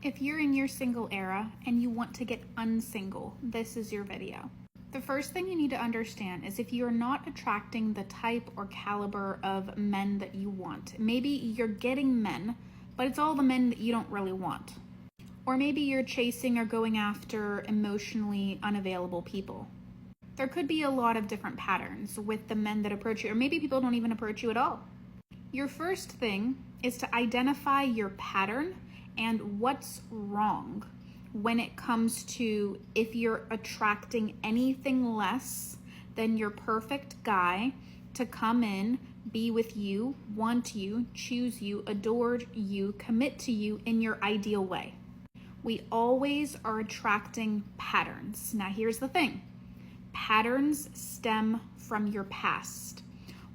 If you're in your single era and you want to get unsingle, this is your video. The first thing you need to understand is if you're not attracting the type or caliber of men that you want, maybe you're getting men, but it's all the men that you don't really want. Or maybe you're chasing or going after emotionally unavailable people. There could be a lot of different patterns with the men that approach you, or maybe people don't even approach you at all. Your first thing is to identify your pattern and what's wrong when it comes to if you're attracting anything less than your perfect guy to come in, be with you, want you, choose you, adore you, commit to you in your ideal way. We always are attracting patterns. Now here's the thing. Patterns stem from your past.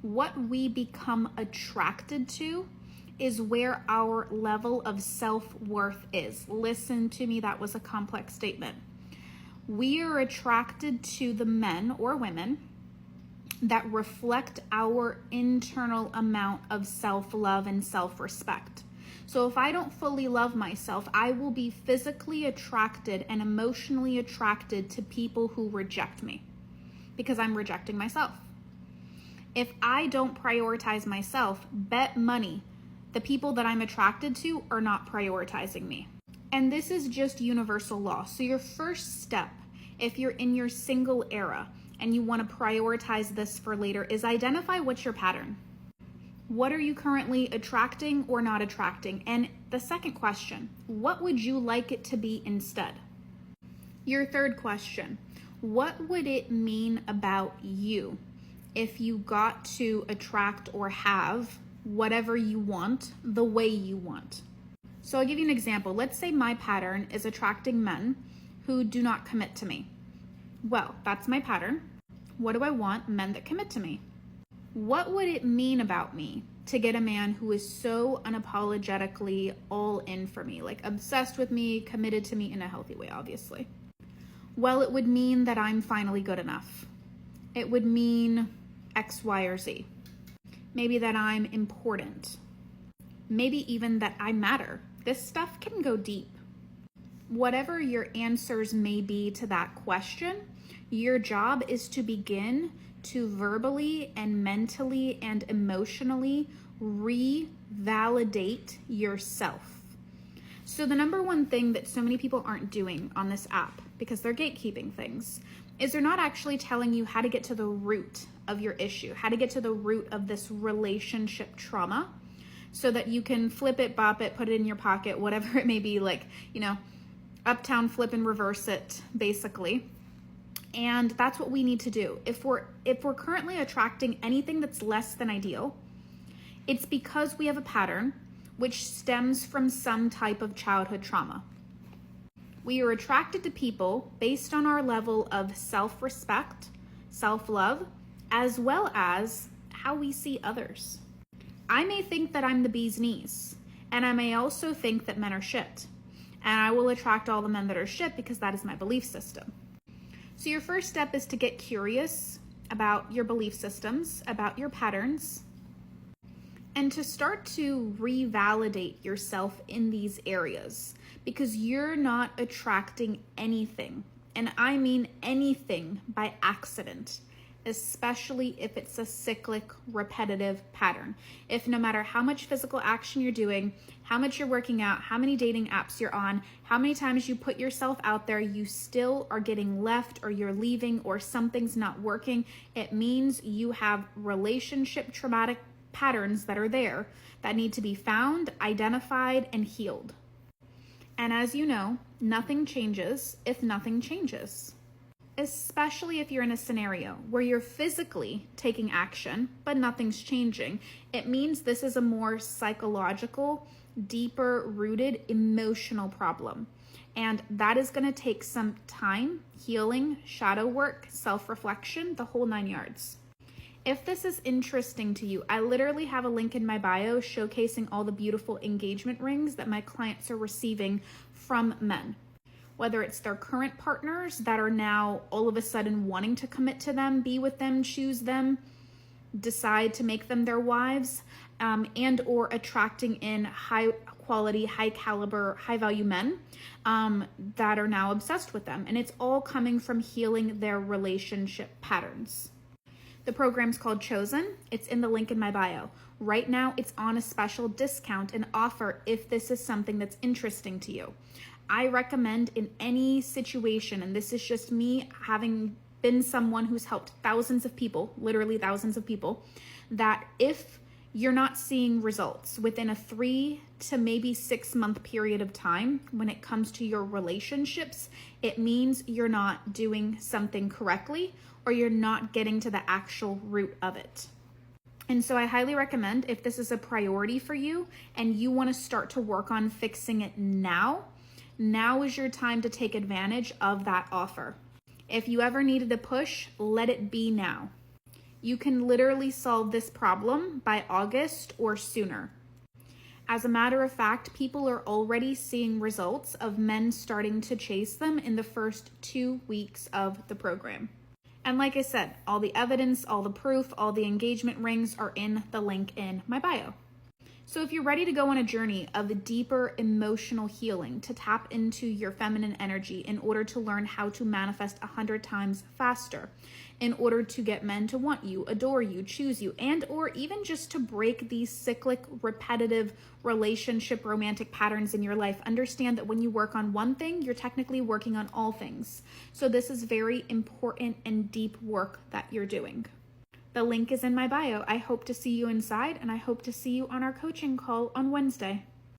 What we become attracted to is where our level of self-worth is. Listen to me, that was a complex statement. We are attracted to the men or women that reflect our internal amount of self-love and self-respect. So if I don't fully love myself, I will be physically attracted and emotionally attracted to people who reject me because I'm rejecting myself. If I don't prioritize myself, bet money the people that I'm attracted to are not prioritizing me. And this is just universal law. So your first step, if you're in your single era and you want to prioritize this for later, is identify what's your pattern. What are you currently attracting or not attracting? And the second question, what would you like it to be instead? Your third question, what would it mean about you if you got to attract or have whatever you want, the way you want? So I'll give you an example. Let's say my pattern is attracting men who do not commit to me. Well, that's my pattern. What do I want? Men that commit to me. What would it mean about me to get a man who is so unapologetically all in for me, like obsessed with me, committed to me in a healthy way, obviously? Well, it would mean that I'm finally good enough. It would mean X, Y, or Z. Maybe that I'm important. Maybe even that I matter. This stuff can go deep. Whatever your answers may be to that question, your job is to begin to verbally and mentally and emotionally revalidate yourself. So the number one thing that so many people aren't doing on this app, because they're gatekeeping things, is they're not actually telling you how to get to the root of your issue, how to get to the root of this relationship trauma so that you can flip it, bop it, put it in your pocket, whatever it may be, like, uptown flip and reverse it, basically. And that's what we need to do. If we're currently attracting anything that's less than ideal, it's because we have a pattern which stems from some type of childhood trauma. We are attracted to people based on our level of self-respect, self-love, as well as how we see others. I may think that I'm the bee's knees, and I may also think that men are shit. And I will attract all the men that are shit because that is my belief system. So your first step is to get curious about your belief systems, about your patterns, and to start to revalidate yourself in these areas, because you're not attracting anything, and I mean anything, by accident, especially if it's a cyclic, repetitive pattern. If no matter how much physical action you're doing, how much you're working out, how many dating apps you're on, how many times you put yourself out there, you still are getting left, or you're leaving, or something's not working, it means you have relationship traumatic patterns that are there that need to be found, identified, and healed. And as you know, nothing changes if nothing changes. Especially if you're in a scenario where you're physically taking action, but nothing's changing. It means this is a more psychological, deeper rooted emotional problem. And that is going to take some time, healing, shadow work, self-reflection, the whole 9 yards. If this is interesting to you, I literally have a link in my bio showcasing all the beautiful engagement rings that my clients are receiving from men. Whether it's their current partners that are now all of a sudden wanting to commit to them, be with them, choose them, decide to make them their wives, and or attracting in high quality, high caliber, high value men that are now obsessed with them. And it's all coming from healing their relationship patterns. The program's called Chosen. It's in the link in my bio. Right now, it's on a special discount and offer if this is something that's interesting to you. I recommend in any situation, and this is just me having been someone who's helped thousands of people, literally thousands of people, that if you're not seeing results within a 3 to maybe 6 month period of time when it comes to your relationships, it means you're not doing something correctly or you're not getting to the actual root of it. And so I highly recommend, if this is a priority for you and you want to start to work on fixing it now is your time to take advantage of that offer. If you ever needed a push, let it be now. You can literally solve this problem by August or sooner. As a matter of fact, people are already seeing results of men starting to chase them in the first 2 weeks of the program. And like I said, all the evidence, all the proof, all the engagement rings are in the link in my bio. So if you're ready to go on a journey of deeper emotional healing to tap into your feminine energy in order to learn how to manifest 100 times faster, in order to get men to want you, adore you, choose you, and or even just to break these cyclic, repetitive relationship romantic patterns in your life, understand that when you work on one thing, you're technically working on all things. So this is very important and deep work that you're doing. The link is in my bio. I hope to see you inside, and I hope to see you on our coaching call on Wednesday.